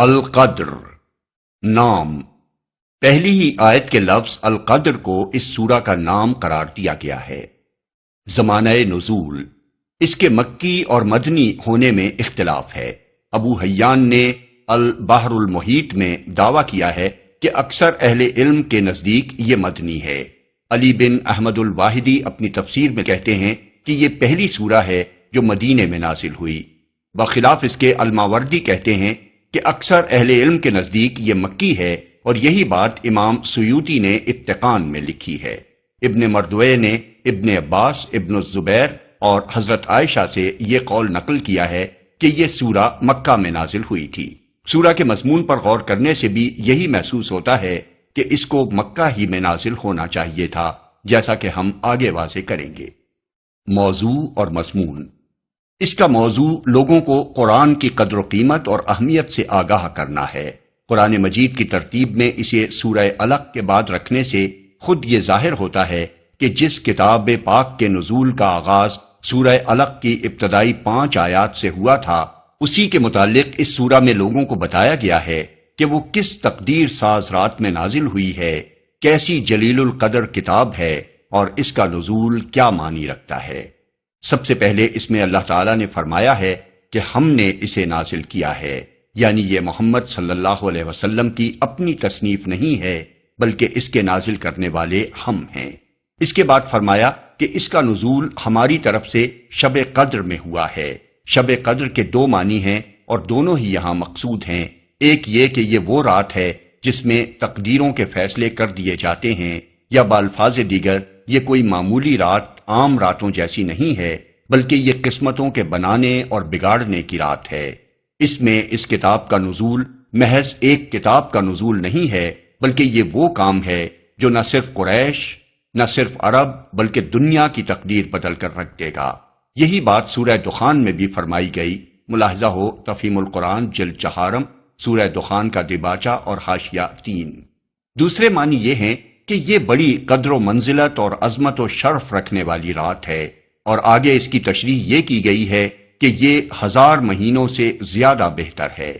القدر نام، پہلی ہی آیت کے لفظ القدر کو اس سورہ کا نام قرار دیا گیا ہے۔ زمانہ نزول، اس کے مکی اور مدنی ہونے میں اختلاف ہے۔ ابو حیان نے البحر المحیط میں دعویٰ کیا ہے کہ اکثر اہل علم کے نزدیک یہ مدنی ہے۔ علی بن احمد الواحدی اپنی تفسیر میں کہتے ہیں کہ یہ پہلی سورہ ہے جو مدینے میں نازل ہوئی۔ بخلاف اس کے الماوردی کہتے ہیں کہ اکثر اہل علم کے نزدیک یہ مکی ہے، اور یہی بات امام سیوطی نے اتقان میں لکھی ہے۔ ابن مردوے نے ابن عباس، ابن الزبیر اور حضرت عائشہ سے یہ قول نقل کیا ہے کہ یہ سورہ مکہ میں نازل ہوئی تھی۔ سورہ کے مضمون پر غور کرنے سے بھی یہی محسوس ہوتا ہے کہ اس کو مکہ ہی میں نازل ہونا چاہیے تھا، جیسا کہ ہم آگے واضح کریں گے۔ موضوع اور مضمون، اس کا موضوع لوگوں کو قرآن کی قدر و قیمت اور اہمیت سے آگاہ کرنا ہے۔ قرآن مجید کی ترتیب میں اسے سورہ علق کے بعد رکھنے سے خود یہ ظاہر ہوتا ہے کہ جس کتاب پاک کے نزول کا آغاز سورہ علق کی ابتدائی 5 آیات سے ہوا تھا، اسی کے متعلق اس سورہ میں لوگوں کو بتایا گیا ہے کہ وہ کس تقدیر ساز رات میں نازل ہوئی ہے، کیسی جلیل القدر کتاب ہے، اور اس کا نزول کیا معنی رکھتا ہے۔ سب سے پہلے اس میں اللہ تعالیٰ نے فرمایا ہے کہ ہم نے اسے نازل کیا ہے، یعنی یہ محمد صلی اللہ علیہ وسلم کی اپنی تصنیف نہیں ہے، بلکہ اس کے نازل کرنے والے ہم ہیں۔ اس کے بعد فرمایا کہ اس کا نزول ہماری طرف سے شب قدر میں ہوا ہے۔ شب قدر کے 2 معنی ہیں اور دونوں ہی یہاں مقصود ہیں۔ ایک یہ کہ یہ وہ رات ہے جس میں تقدیروں کے فیصلے کر دیے جاتے ہیں، یا بالفاظ دیگر یہ کوئی معمولی رات عام راتوں جیسی نہیں ہے، بلکہ یہ قسمتوں کے بنانے اور بگاڑنے کی رات ہے۔ اس میں اس کتاب کا نزول محض ایک کتاب کا نزول نہیں ہے، بلکہ یہ وہ کام ہے جو نہ صرف قریش، نہ صرف عرب، بلکہ دنیا کی تقدیر بدل کر رکھ دے گا۔ یہی بات سورہ دخان میں بھی فرمائی گئی۔ ملاحظہ ہو تفہیم القرآن جلد 4، سورہ دخان کا دیباچہ اور حاشیہ 3۔ دوسرے معنی یہ ہیں کہ یہ بڑی قدر و منزلت اور عظمت و شرف رکھنے والی رات ہے، اور آگے اس کی تشریح یہ کی گئی ہے کہ یہ 1000 مہینوں سے زیادہ بہتر ہے۔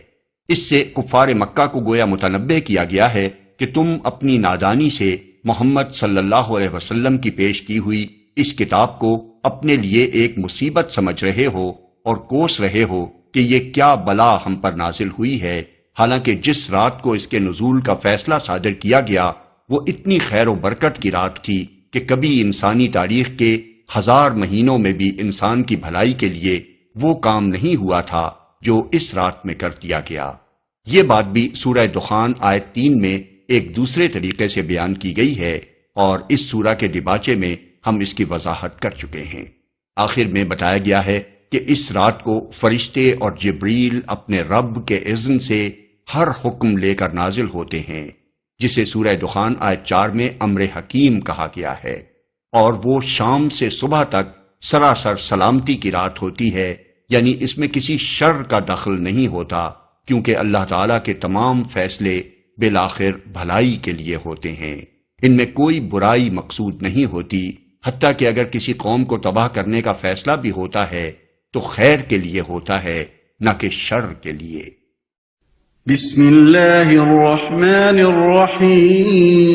اس سے کفار مکہ کو گویا متنبہ کیا گیا ہے کہ تم اپنی نادانی سے محمد صلی اللہ علیہ وسلم کی پیش کی ہوئی اس کتاب کو اپنے لیے ایک مصیبت سمجھ رہے ہو اور کوس رہے ہو کہ یہ کیا بلا ہم پر نازل ہوئی ہے، حالانکہ جس رات کو اس کے نزول کا فیصلہ صادر کیا گیا وہ اتنی خیر و برکت کی رات تھی کہ کبھی انسانی تاریخ کے 1000 مہینوں میں بھی انسان کی بھلائی کے لیے وہ کام نہیں ہوا تھا جو اس رات میں کر دیا گیا۔ یہ بات بھی سورہ دخان آیت 3 میں ایک دوسرے طریقے سے بیان کی گئی ہے، اور اس سورہ کے دیباچے میں ہم اس کی وضاحت کر چکے ہیں۔ آخر میں بتایا گیا ہے کہ اس رات کو فرشتے اور جبریل اپنے رب کے اذن سے ہر حکم لے کر نازل ہوتے ہیں، جسے سورہ دخان آیت 4 میں امر حکیم کہا گیا ہے، اور وہ شام سے صبح تک سراسر سلامتی کی رات ہوتی ہے، یعنی اس میں کسی شر کا دخل نہیں ہوتا، کیونکہ اللہ تعالیٰ کے تمام فیصلے بالآخر بھلائی کے لیے ہوتے ہیں۔ ان میں کوئی برائی مقصود نہیں ہوتی، حتیٰ کہ اگر کسی قوم کو تباہ کرنے کا فیصلہ بھی ہوتا ہے تو خیر کے لیے ہوتا ہے، نہ کہ شر کے لیے۔ بسم اللہ الرحمن الرحیم۔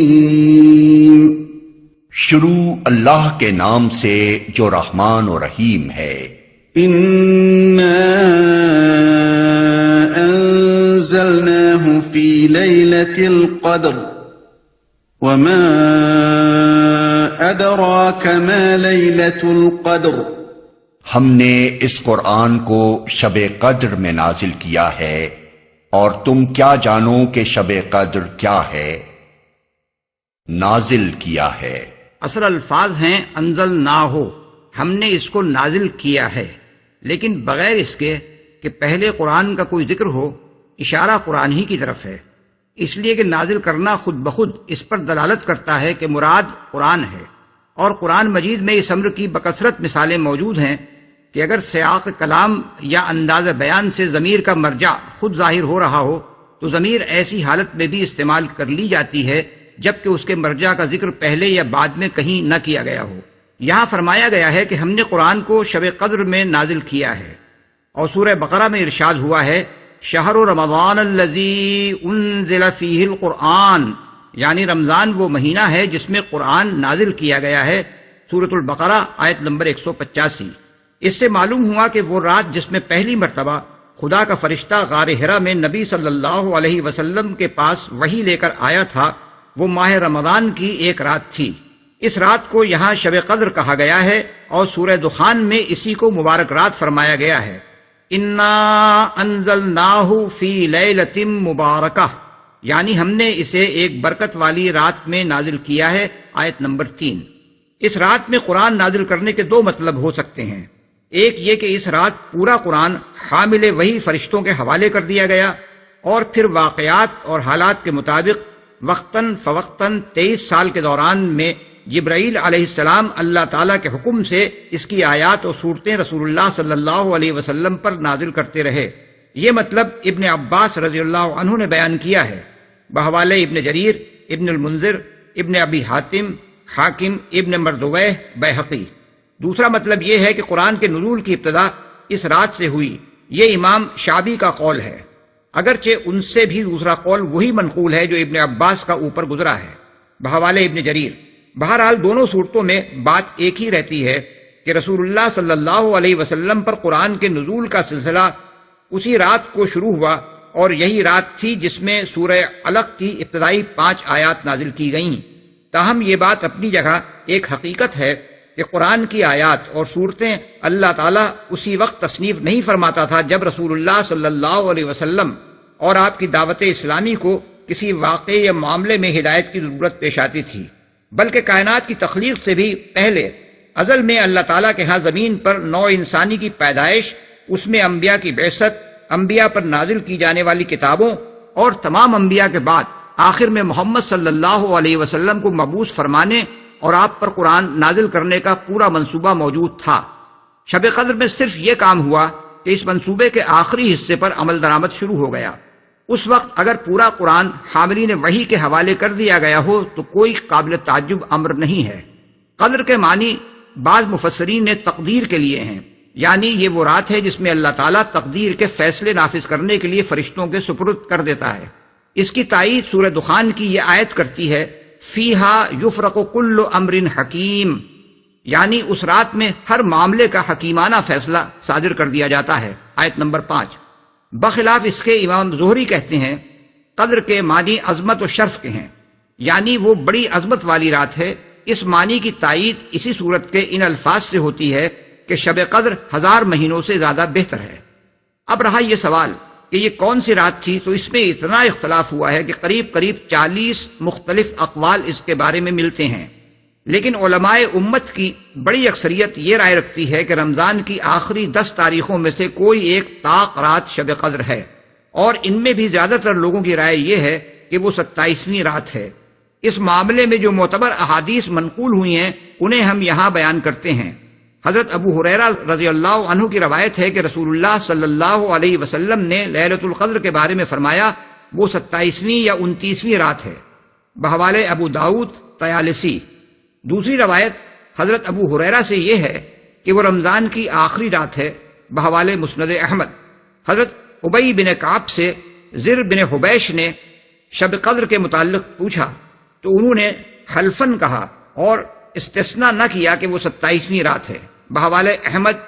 شروع اللہ کے نام سے جو رحمان و رحیم ہے۔ اِنَّا أَنزَلْنَاهُ فِي لَيْلَةِ الْقَدْرِ وَمَا أَدْرَاكَ مَا لَيْلَةُ الْقَدْرِ، ہم نے اس قرآن کو شب قدر میں نازل کیا ہے، اور تم کیا جانو کہ شب قدر کیا ہے؟ نازل کیا ہے۔ اصل الفاظ ہیں انزلناہ، ہم نے اس کو نازل کیا ہے، لیکن بغیر اس کے کہ پہلے قرآن کا کوئی ذکر ہو، اشارہ قرآن ہی کی طرف ہے، اس لیے کہ نازل کرنا خود بخود اس پر دلالت کرتا ہے کہ مراد قرآن ہے۔ اور قرآن مجید میں اس امر کی بکثرت مثالیں موجود ہیں کہ اگر سیاق کلام یا انداز بیان سے ضمیر کا مرجع خود ظاہر ہو رہا ہو تو ضمیر ایسی حالت میں بھی استعمال کر لی جاتی ہے جبکہ اس کے مرجع کا ذکر پہلے یا بعد میں کہیں نہ کیا گیا ہو۔ یہاں فرمایا گیا ہے کہ ہم نے قرآن کو شب قدر میں نازل کیا ہے، اور سورہ بقرہ میں ارشاد ہوا ہے شہر رمضان الذی انزل فیہ القرآن، یعنی رمضان وہ مہینہ ہے جس میں قرآن نازل کیا گیا ہے، سورۃ البقرہ آیت نمبر 185۔ اس سے معلوم ہوا کہ وہ رات جس میں پہلی مرتبہ خدا کا فرشتہ غار حرا میں نبی صلی اللہ علیہ وسلم کے پاس وحی لے کر آیا تھا، وہ ماہ رمضان کی ایک رات تھی۔ اس رات کو یہاں شب قدر کہا گیا ہے اور سورہ دخان میں اسی کو مبارک رات فرمایا گیا ہے۔ انا انزلناہ فی لیلۃ مبارکہ، یعنی ہم نے اسے ایک برکت والی رات میں نازل کیا ہے، آیت نمبر 3۔ اس رات میں قرآن نازل کرنے کے دو مطلب ہو سکتے ہیں، ایک یہ کہ اس رات پورا قرآن حامل وحی فرشتوں کے حوالے کر دیا گیا، اور پھر واقعات اور حالات کے مطابق وقتاً فوقتاً 23 سال کے دوران میں جبرائیل علیہ السلام اللہ تعالیٰ کے حکم سے اس کی آیات اور صورتیں رسول اللہ صلی اللہ علیہ وسلم پر نازل کرتے رہے۔ یہ مطلب ابن عباس رضی اللہ عنہ نے بیان کیا ہے، بحوالے ابن جریر، ابن المنذر، ابن ابی حاتم، حاکم، ابن مردویہ، بیہقی۔ دوسرا مطلب یہ ہے کہ قرآن کے نزول کی ابتدا اس رات سے ہوئی، یہ امام شعبی کا قول ہے، اگرچہ ان سے بھی دوسرا قول وہی منقول ہے جو ابن عباس کا اوپر گزرا ہے، بحوالے ابن جریر۔ بہرحال دونوں صورتوں میں بات ایک ہی رہتی ہے کہ رسول اللہ صلی اللہ علیہ وسلم پر قرآن کے نزول کا سلسلہ اسی رات کو شروع ہوا، اور یہی رات تھی جس میں سورہ علق کی ابتدائی 5 آیات نازل کی گئیں۔ تاہم یہ بات اپنی جگہ ایک حقیقت ہے کہ قرآن کی آیات اور صورتیں اللہ تعالیٰ اسی وقت تصنیف نہیں فرماتا تھا جب رسول اللہ صلی اللہ علیہ وسلم اور آپ کی دعوت اسلامی کو کسی واقعے یا معاملے میں ہدایت کی ضرورت پیش آتی تھی، بلکہ کائنات کی تخلیق سے بھی پہلے ازل میں اللہ تعالیٰ کے ہاں زمین پر نوع انسانی کی پیدائش، اس میں انبیاء کی بعثت، انبیاء پر نازل کی جانے والی کتابوں، اور تمام انبیاء کے بعد آخر میں محمد صلی اللہ علیہ وسلم کو مبعوث فرمانے اور آپ پر قرآن نازل کرنے کا پورا منصوبہ موجود تھا۔ شب قدر میں صرف یہ کام ہوا کہ اس منصوبے کے آخری حصے پر عمل درآمد شروع ہو گیا۔ اس وقت اگر پورا قرآن حاملین وحی کے حوالے کر دیا گیا ہو تو کوئی قابل تعجب امر نہیں ہے۔ قدر کے معنی بعض مفسرین نے تقدیر کے لیے ہیں، یعنی یہ وہ رات ہے جس میں اللہ تعالیٰ تقدیر کے فیصلے نافذ کرنے کے لیے فرشتوں کے سپرد کر دیتا ہے۔ اس کی تائید سورہ دخان کی یہ آیت کرتی ہے، فیہا یفرق کل امر حکیم، یعنی اس رات میں ہر معاملے کا حکیمانہ فیصلہ صادر کر دیا جاتا ہے، آیت نمبر 5۔ بخلاف اس کے امام زہری کہتے ہیں قدر کے معنی عظمت و شرف کے ہیں، یعنی وہ بڑی عظمت والی رات ہے۔ اس معنی کی تائید اسی صورت کے ان الفاظ سے ہوتی ہے کہ شب قدر 1000 مہینوں سے زیادہ بہتر ہے۔ اب رہا یہ سوال کہ یہ کون سی رات تھی، تو اس میں اتنا اختلاف ہوا ہے کہ قریب 40 مختلف اقوال اس کے بارے میں ملتے ہیں، لیکن علماء امت کی بڑی اکثریت یہ رائے رکھتی ہے کہ رمضان کی آخری 10 تاریخوں میں سے کوئی ایک طاق رات شب قدر ہے، اور ان میں بھی زیادہ تر لوگوں کی رائے یہ ہے کہ وہ 27ویں رات ہے۔ اس معاملے میں جو معتبر احادیث منقول ہوئی ہیں انہیں ہم یہاں بیان کرتے ہیں۔ حضرت ابو ہریرہ رضی اللہ عنہ کی روایت ہے کہ رسول اللہ صلی اللہ علیہ وسلم نے لیلۃ القدر کے بارے میں فرمایا وہ 27ویں یا 29ویں رات ہے، بحوالے ابو داؤد طیالسی۔ دوسری روایت حضرت ابو ہریرہ سے یہ ہے کہ وہ رمضان کی آخری رات ہے، بحوالے مسند احمد۔ حضرت ابی بن کعب سے زر بن حبیش نے شب قدر کے متعلق پوچھا تو انہوں نے حلفن کہا اور استثناء نہ کیا کہ وہ 27ویں رات ہے، بحوالے احمد،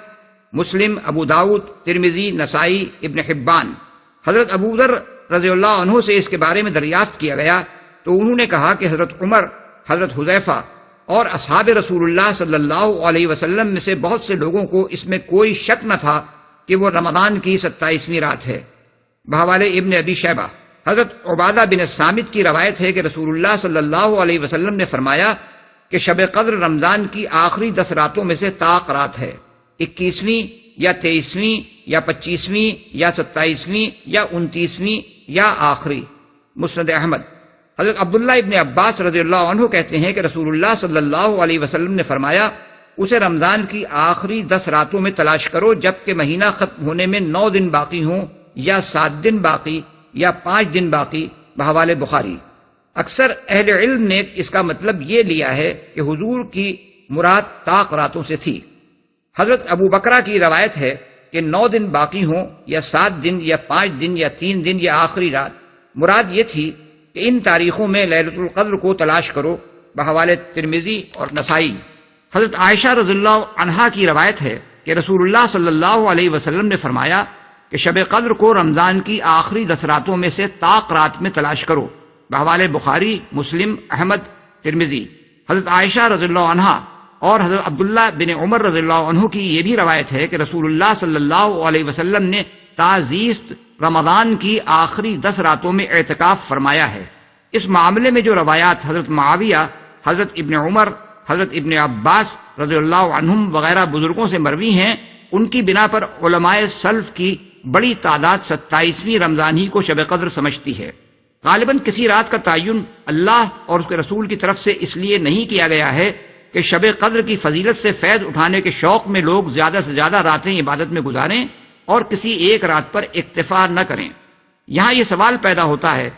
مسلم، ابو داؤد، ترمذی، نسائی، ابن حبان۔ حضرت ابو ذر رضی اللہ عنہ سے اس کے بارے میں دریافت کیا گیا تو انہوں نے کہا کہ حضرت عمر، حضرت حذیفہ اور اصحاب رسول اللہ صلی اللہ علیہ وسلم میں سے بہت سے لوگوں کو اس میں کوئی شک نہ تھا کہ وہ رمضان کی 27ویں رات ہے، بحوالے ابن ابی شیبہ۔ حضرت عبادہ بن صامت کی روایت ہے کہ رسول اللہ صلی اللہ علیہ وسلم نے فرمایا کہ شب قدر رمضان کی آخری 10 راتوں میں سے طاق رات ہے، 21ویں یا 23ویں یا 25ویں یا 27ویں یا 29ویں یا آخری، مسند احمد۔ حضرت عبداللہ ابن عباس رضی اللہ عنہ کہتے ہیں کہ رسول اللہ صلی اللہ علیہ وسلم نے فرمایا اسے رمضان کی آخری 10 راتوں میں تلاش کرو جبکہ مہینہ ختم ہونے میں 9 دن باقی ہوں یا 7 دن باقی یا 5 دن باقی، بحوالے بخاری۔ اکثر اہل علم نے اس کا مطلب یہ لیا ہے کہ حضور کی مراد طاق راتوں سے تھی۔ حضرت ابو بکرہ کی روایت ہے کہ 9 دن باقی ہوں یا 7 دن یا 5 دن یا 3 دن یا آخری رات، مراد یہ تھی کہ ان تاریخوں میں لیلۃ القدر کو تلاش کرو، بحوالے ترمذی اور نسائی۔ حضرت عائشہ رضی اللہ عنہا کی روایت ہے کہ رسول اللہ صلی اللہ علیہ وسلم نے فرمایا کہ شب قدر کو رمضان کی آخری 10 راتوں میں سے طاق رات میں تلاش کرو، بحوالے بخاری، مسلم، احمد، ترمذی۔ حضرت عائشہ رضی اللہ عنہا اور حضرت عبداللہ بن عمر رضی اللہ عنہ کی یہ بھی روایت ہے کہ رسول اللہ صلی اللہ علیہ وسلم نے تعزیست رمضان کی آخری 10 راتوں میں اعتکاف فرمایا ہے۔ اس معاملے میں جو روایات حضرت معاویہ، حضرت ابن عمر، حضرت ابن عباس رضی اللہ عنہم وغیرہ بزرگوں سے مروی ہیں، ان کی بنا پر علماء سلف کی بڑی تعداد 27ویں رمضان ہی کو شب قدر سمجھتی ہے۔ غالباً کسی رات کا تعین اللہ اور اس کے رسول کی طرف سے اس لیے نہیں کیا گیا ہے کہ شب قدر کی فضیلت سے فیض اٹھانے کے شوق میں لوگ زیادہ سے زیادہ راتیں عبادت میں گزاریں اور کسی ایک رات پر اکتفا نہ کریں۔ یہاں یہ سوال پیدا ہوتا ہے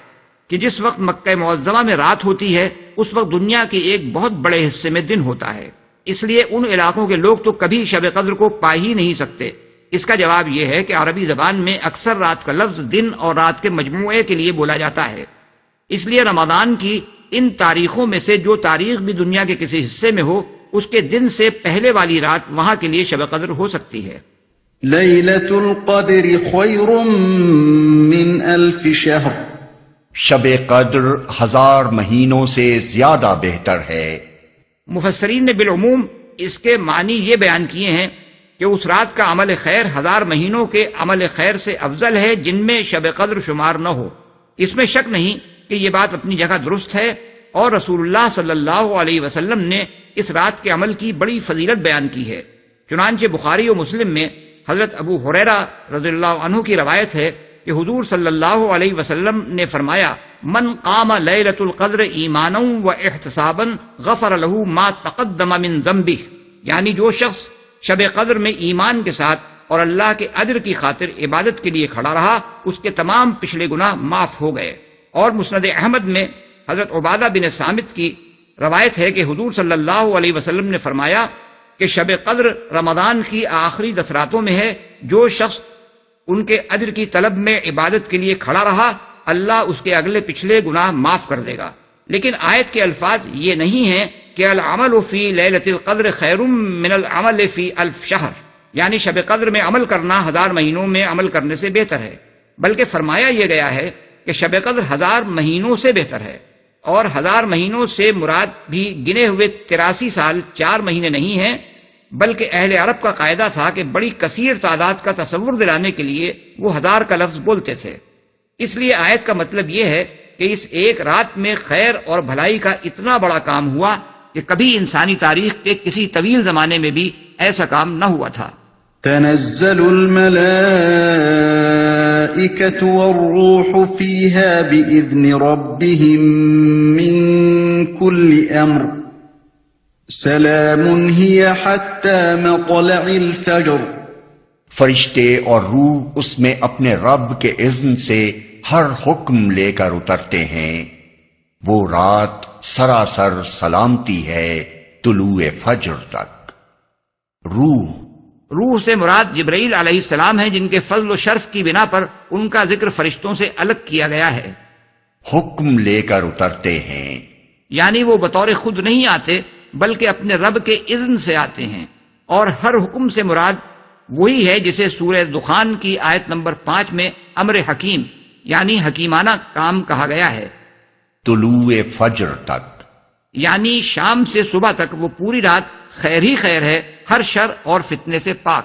کہ جس وقت مکہ معظمہ میں رات ہوتی ہے اس وقت دنیا کے ایک بہت بڑے حصے میں دن ہوتا ہے، اس لیے ان علاقوں کے لوگ تو کبھی شب قدر کو پا ہی نہیں سکتے۔ اس کا جواب یہ ہے کہ عربی زبان میں اکثر رات کا لفظ دن اور رات کے مجموعے کے لیے بولا جاتا ہے، اس لیے رمضان کی ان تاریخوں میں سے جو تاریخ بھی دنیا کے کسی حصے میں ہو، اس کے دن سے پہلے والی رات وہاں کے لیے شب قدر ہو سکتی ہے۔ لیلۃ القدر خیر من 1000 شہر، شب قدر 1000 مہینوں سے زیادہ بہتر ہے۔ مفسرین نے بالعموم اس کے معنی یہ بیان کیے ہیں کہ اس رات کا عمل خیر 1000 مہینوں کے عمل خیر سے افضل ہے جن میں شب قدر شمار نہ ہو۔ اس میں شک نہیں کہ یہ بات اپنی جگہ درست ہے، اور رسول اللہ صلی اللہ علیہ وسلم نے اس رات کے عمل کی بڑی فضیلت بیان کی ہے۔ چنانچہ بخاری و مسلم میں حضرت ابو ہریرہ رضی اللہ عنہ کی روایت ہے کہ حضور صلی اللہ علیہ وسلم نے فرمایا، من قام لیلۃ القدر ایمانا و احتسابا غفر له ما تقدم من ذنبہ، یعنی جو شخص شب قدر میں ایمان کے ساتھ اور اللہ کے اجر کی خاطر عبادت کے لیے کھڑا رہا، اس کے تمام پچھلے گناہ معاف ہو گئے۔ اور مسند احمد میں حضرت عبادہ بن صامت کی روایت ہے کہ حضور صلی اللہ علیہ وسلم نے فرمایا کہ شب قدر رمضان کی آخری 10 راتوں میں ہے، جو شخص ان کے اجر کی طلب میں عبادت کے لیے کھڑا رہا اللہ اس کے اگلے پچھلے گناہ معاف کر دے گا۔ لیکن آیت کے الفاظ یہ نہیں ہیں کہ العمل فی لیلۃ القدر خیر من العمل فی 1000 شہر، یعنی شب قدر میں عمل کرنا 1000 مہینوں میں عمل کرنے سے بہتر ہے، بلکہ فرمایا یہ گیا ہے کہ شب قدر 1000 مہینوں سے بہتر ہے، اور 1000 مہینوں سے مراد بھی گنے ہوئے 83 سال 4 مہینے نہیں ہیں، بلکہ اہل عرب کا قاعدہ تھا کہ بڑی کثیر تعداد کا تصور دلانے کے لیے وہ 1000 کا لفظ بولتے تھے۔ اس لیے آیت کا مطلب یہ ہے کہ اس ایک رات میں خیر اور بھلائی کا اتنا بڑا کام ہوا کہ کبھی انسانی تاریخ کے کسی طویل زمانے میں بھی ایسا کام نہ ہوا تھا۔ تنزل الملائکۃ والروح فیہا بإذن ربہم من کل امر سلام ہی حتی مطلع الفجر، فرشتے اور روح اس میں اپنے رب کے اذن سے ہر حکم لے کر اترتے ہیں، وہ رات سراسر سلامتی ہے طلوع فجر تک۔ روح سے مراد جبرائیل علیہ السلام ہیں، جن کے فضل و شرف کی بنا پر ان کا ذکر فرشتوں سے الگ کیا گیا ہے۔ حکم لے کر اترتے ہیں، یعنی وہ بطور خود نہیں آتے بلکہ اپنے رب کے اذن سے آتے ہیں، اور ہر حکم سے مراد وہی ہے جسے سورہ دخان کی آیت نمبر 5 میں امر حکیم یعنی حکیمانہ کام کہا گیا ہے۔ طلوع فجر تک یعنی شام سے صبح تک وہ پوری رات خیر ہی خیر ہے، ہر شر اور فتنے سے پاک۔